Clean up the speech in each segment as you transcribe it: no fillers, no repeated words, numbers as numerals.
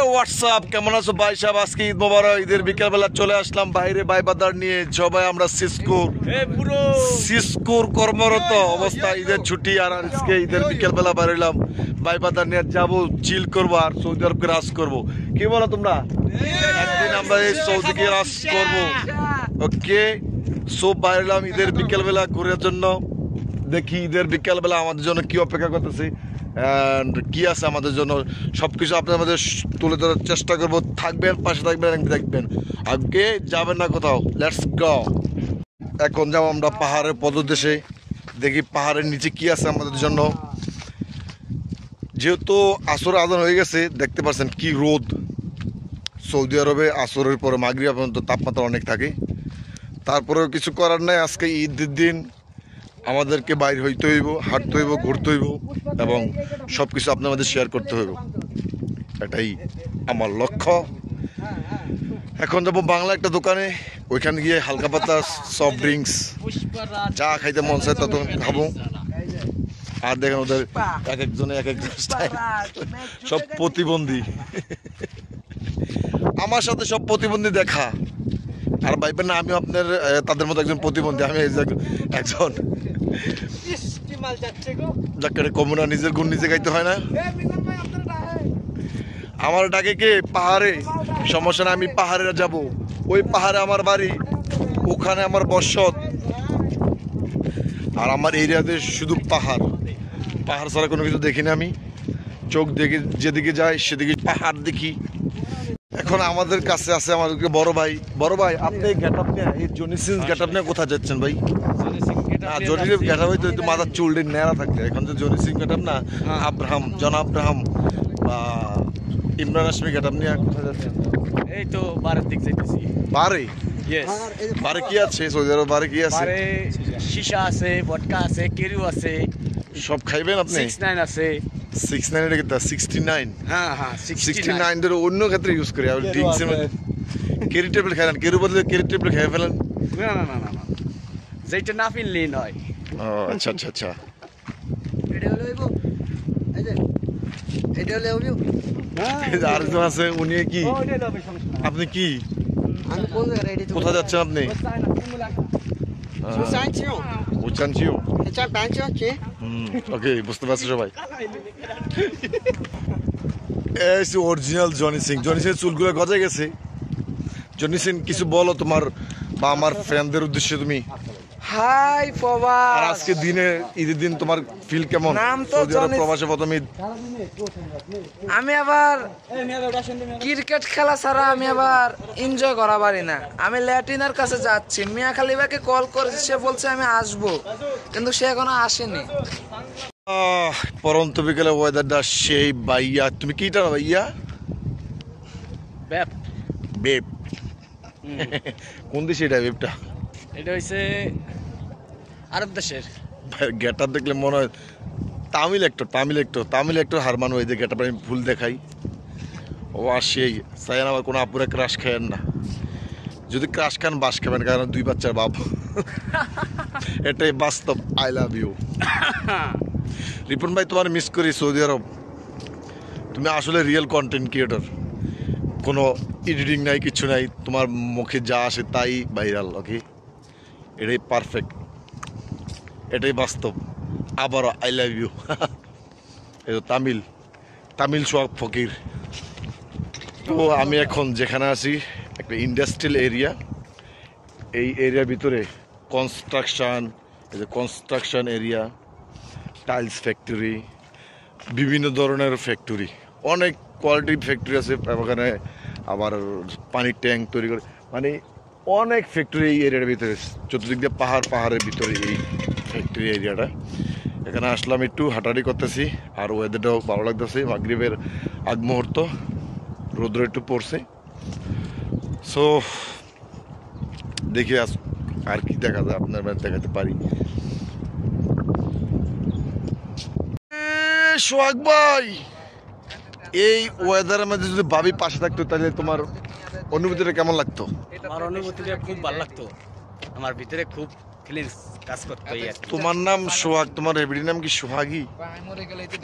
WhatsApp, কেমন আছো ভাই সাহেব? আজকে ঈদ মোবারক, ঈদের বিকেলবেলা চলে আসলাম বাইরে বাইবাদার নিয়ে। সবাই আমরা সিস্কুর কর্মরত অবস্থা, ঈদের ছুটি। আর আজকে ঈদের বিকেলবেলা বেরোলাম বাইবাদার নিয়ে, যাবো চিল করবো আর সৌদি আরবকে রাজ করবো। কি বলো তোমরা? একদিন আমরা এই সৌদিকে রাজ করবো। ওকে, সব বেরোলাম ঈদের বিকেলবেলা ঘুরার জন্য। দেখি ঈদের বিকেলবেলা আমাদের জন্য কি অপেক্ষা করতেছে, কি আছে আমাদের জন্য, সবকিছু আপনাদের তুলে ধরার চেষ্টা করবো। থাকবেন, পাশে থাকবেন, দেখবেন। আগে যাবেন না কোথাও, লেটস গো। এখন যাবো আমরা পাহাড়ের পদদেশে, দেখি পাহাড়ের নিচে কি আছে আমাদের জন্য। যেহেতু আসর আজান হয়ে গেছে, দেখতে পাচ্ছেন কি রোদ। সৌদি আরবে আসরের পরে মাগরিব পর্যন্ত তাপমাত্রা অনেক থাকে। তারপরেও কিছু করার নাই, আজকে ঈদের দিন আমাদেরকে বাইরে হইতে হইব, হাঁটতে হইব, ঘুরতে হইব এবং সব কিছু আপনাদের শেয়ার করতে হইব। এটাই আমার লক্ষ্য। এখন যাবো বাংলা একটা দোকানে, ওইখানে গিয়ে হালকা পাতা সফট ড্রিঙ্কস যা খাইতে মন চায় তত খাবো। আর দেখেন ওদের এক একজনে এক এক স্টাইল, সব প্রতিবন্ধী। আমার সাথে সব প্রতিবন্ধী দেখা। আর ভাইবেন না আমি আপনার তাদের মতো একজন প্রতিবন্ধী, আমি একজন কমুনা। নিজের গুণ নিজে গাইতে হয় না। আমার ডাকে কে পাহাড়ে, সমস্যা না, আমি পাহাড়ে যাব। ওই পাহাড়ে আমার বাড়ি, ওখানে আমার বসত। আর আমার এরিয়াতে শুধু পাহাড়, পাহাড় ছাড়া কোনো কিছু দেখি না আমি। চোখ দেখে যেদিকে যাই সেদিকে পাহাড় দেখি। এখন আমাদের কাছে আছে আমাদেরকে বড় ভাই। বড় ভাই, আপনি গেটআপ নিয়ে, এই জনি সিং গেটআপ নিয়ে কোথায় যাচ্ছেন ভাই? জনি গেটআপ হয়তো একটু মাথার চুলটি নেড়া থাকলে, এখন যে জনি সিং গেটআপ না, আব্রাহাম, জন আব্রাহাম বা ইমরান হাশমি গেটআপ নিয়ে কোথায় যাচ্ছেন? এই তো বারের দিক যাইতেছি। বারে? ইয়েস। বারে কি আছে সৌদি আরব? বারে কি আছে? বারে শিশা আছে, ভডকা আছে, কেরু আছে। সব খাইবেন আপনি? 69 আছে। 69 এর কিটা? 69? হ্যাঁ হ্যাঁ, 69 এর অন্য ক্ষেত্রে ইউজ করি। আর ড্রিঙ্কসের মধ্যে কেরি টেবিল খাইলেন, কেরু বদলে কেরি টেবিল খেয়ে ফেলেন? না না না না, যেটা না ফিনলেই নয়। ও আচ্ছা আচ্ছা আচ্ছা। এটা হলো এই এটা হলো আরেকজন আছে, উনি কি? আপনি কি? আমি কোন জায়গায় রেডি? কোথায় যাচ্ছেন আপনি? উচ্চানচিও। এটা ব্যাংক আছে। ওকে, বুঝতে পারছো সবাই। এই original Johnny Singh. Johnny Singh চুলগুলো গজে গেছে। জনি সিং, কিছু বলো তোমার বা আমার ফ্যানদের উদ্দেশ্যে তুমি। হাই প্রবাস। আর আজকে দিনে, ঈদের দিন তোমার ফিল কেমন? নাম তো সৌদি আরব প্রবাসে প্রথম ঈদ। আমি আবার ক্রিকেট খেলা ছাড়া আমি আবার এনজয় করা পারি না। আমি ল্যাটিনার কাছে যাচ্ছি, মিয়া খালিবাকে কল করেছি, সে বলছে আমি আসবো, কিন্তু সে এখনো আসেনি। পরন্ত বিকেলে ওয়েদারটা সেই। ভাইয়া তুমি কিটা ভাইয়া? বেপ। বেব? কোন দেশে এটা বেবটা? এটা হইছে আরব দেশের। গেটআপ দেখলে মনে হয় তামিল একটু হার মানো। এই যে গেটআপ আমি ভুল দেখাই, ও আর সেই চাইন। আবার কোনো আপুরে ক্রাশ খায়েন না, যদি ক্রাশ খান বাস খাবেন, কারণ 2 বাচ্চার বাপ। এটাই বাস্তব। I love you. রিপন ভাই, তোমার মিস করি সৌদি আরব। তুমি আসলে রিয়েল কন্টেন্ট ক্রিয়েটর, কোনো এডিটিং নাই, কিছু নাই, তোমার মুখে যা আসে তাই ভাইরাল। ওকে, এটাই পারফেক্ট, এটাই বাস্তব। আবারও আই লাভ ইউ। এই তো তামিল সোহাগ ফকির। তো আমি এখন যেখানে আছি একটা ইন্ডাস্ট্রিয়াল এরিয়া। এই এরিয়ার ভিতরে কনস্ট্রাকশন এরিয়া, টাইলস ফ্যাক্টরি, বিভিন্ন ধরনের ফ্যাক্টরি, অনেক কোয়ালিটির ফ্যাক্টরি আছে ওখানে। আবার পানির ট্যাঙ্ক তৈরি করে, মানে অনেক ফ্যাক্টরি এই এরিয়ার ভিতরে। চতুর্দিক দিয়ে পাহাড়ের ভিতরে এই ফ্যাক্টরি এরিয়াটা। এখানে আসলাম, একটু হাঁটাহাঁটি করতেছি। আর ওয়েদারটাও ভালো লাগতেছে, মাগরিবের আগ মুহূর্ত, রৌদ্র একটু পড়ছে। সো দেখি আর কি দেখা যায়, আপনার দেখাতে পারি। সোহাগ ভাই, এই ওয়েদারের মধ্যে যদি ভাবি পাশে থাকতো, তাহলে তোমার অনুভূতিটা কেমন লাগতো? আমার অনুভূতিটা খুব ভালো লাগতো। আমার ভিতরে খুব ফিলিংস কাজ করতো। তোমার নাম সোহাগ, তোমার এভরিডে নাম কি সোহাগী?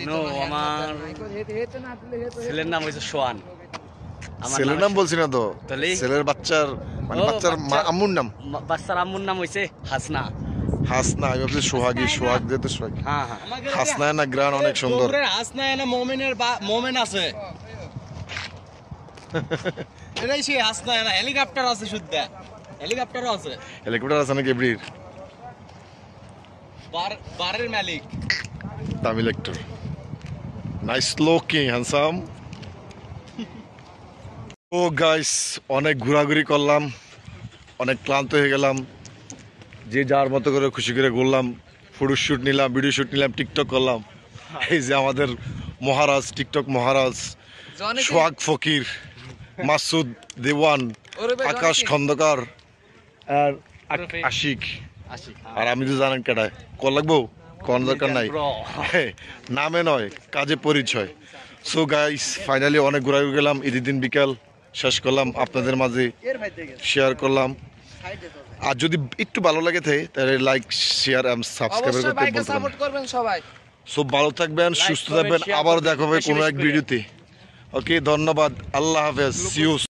নো, আমার ছেলের নাম হয়েছে সোহান। আমার ছেলের নাম নাম বলছি না তো, তাহলে? ছেলের বাচ্চার মানে ও, বাচ্চার বাচ্চার- আম্মুর নাম বাচ্চার আম্মুর নাম হইছে হাসনা। হাসনা। আমি ভাবছি সোহাগী, সোহাগ দিয়ে তো সোহাগী। হ্যাঁ হ্যাঁ হাসনা না গ্রান অনেক সুন্দর। হাসনা এনে মোমেনের মোমেন আছে এটাই সেই হাসনা এনে হেলিকপ্টার আছে শুদ্ধ হেলিকপ্টারও আছে হেলিকপ্টার আছে নাকি এব্রির? বারের মালিক Tamil actor, nice looking, handsome. Oh guys, অনেক ঘোরাঘুরি করলাম, অনেক ক্লান্ত হয়ে গেলাম। যে যার মতো করে খুশি করে ঘুরলাম, ফটো শ্যুট নিলাম, ভিডিও শ্যুট নিলাম, টিকটক করলাম। এই যে আমাদের মহারাজ, টিকটক মহারাজ, জনি কি? সোহাগ ফকির, মাসুদ দেওয়ান, ওরে ভাই, আকাশ জনি কি? খন্দকার আর ওরফে আশিক। আসি আর আমি তো জানেন কেটায় কল লাগবো, কোন দরকার নাই। Bro. হ্যাঁ, নামে নয় কাজে পরিচয়। সো গাইস, ফাইনালি অনেক ঘোরাঘুরি গেলাম, ঈদের দিন বিকাল শেষ করলাম, আপনাদের মাঝে শেয়ার করলাম। আর যদি একটু ভালো লাগে তাহলে লাইক, শেয়ার এবং সাবস্ক্রাইব অবশ্যই করতে ভাইকে বলতে সাপোর্ট করবেন সবাই। সো ভালো থাকবেন, Like সুস্থ করবেন, থাকবেন, share আবার করবেন, দেখা হবে বেশি কোনো বেশি এক করে। ভিডিওতে। ওকে, ধন্যবাদ, আল্লাহ হাফেজ, সি ইউ।